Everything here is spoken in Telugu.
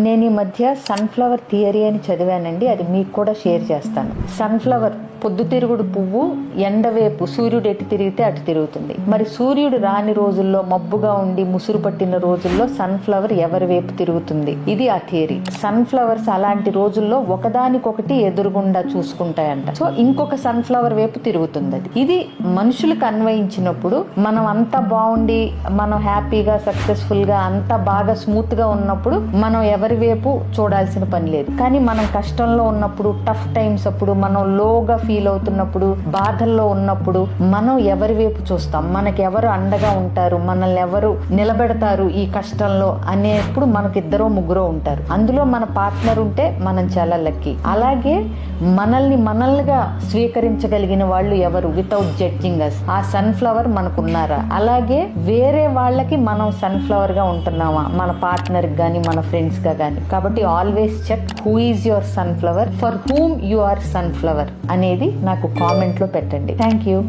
నేను ఈ మధ్య సన్ఫ్లవర్ థియరీ అని చదివానండి, అది మీకు కూడా షేర్ చేస్తాను. సన్ఫ్లవర్ పొద్దుతిరుగుడు పువ్వు ఎండవేపు సూర్యుడు ఎటు తిరిగితే అటు తిరుగుతుంది. మరి సూర్యుడు రాని రోజుల్లో, మబ్బుగా ఉండి ముసురు పట్టిన రోజుల్లో సన్ఫ్లవర్ ఎవరి వైపు తిరుగుతుంది? ఇది ఆ థియరీ. సన్ఫ్లవర్స్ అలాంటి రోజుల్లో ఒకదానికొకటి ఎదురుగుండా చూసుకుంటాయంట. సో ఇంకొక సన్ఫ్లవర్ వైపు తిరుగుతుంది. ఇది మనుషులకు అన్వయించినప్పుడు మనం అంతా బాగుండి, మనం హ్యాపీగా, సక్సెస్ఫుల్ గా, అంతా బాగా స్మూత్ గా ఉన్నప్పుడు మనం ఎవరి వైపు చూడాల్సిన పని లేదు. కానీ మనం కష్టంలో ఉన్నప్పుడు, టఫ్ టైమ్స్ అప్పుడు, మనం లోగా ఫీల్ అవుతున్నప్పుడు, బాధల్లో ఉన్నప్పుడు మనం ఎవరి వైపు చూస్తాం? మనకి ఎవరు అండగా ఉంటారు, మనల్ని ఎవరు నిలబెడతారు ఈ కష్టంలో అనేప్పుడు మనకి ఇద్దరో ముగ్గురో ఉంటారు. అందులో మన పార్ట్నర్ ఉంటే మనం చాలా లక్కీ. అలాగే మనల్నిగా స్వీకరించగలిగిన వాళ్ళు ఎవరు, వితౌట్ జడ్జింగ్ అస్? ఆ సన్ఫ్లవర్ మనకున్నారా? అలాగే వేరే వాళ్ళకి మనం సన్ఫ్లవర్ గా ఉంటున్నామా, మన పార్ట్నర్ గాని మన ఫ్రెండ్స్ గా గాని? కాబట్టి always check who is your sunflower, for whom you are sunflower అనేది నాకు కామెంట్ లో పెట్టండి. Thank you.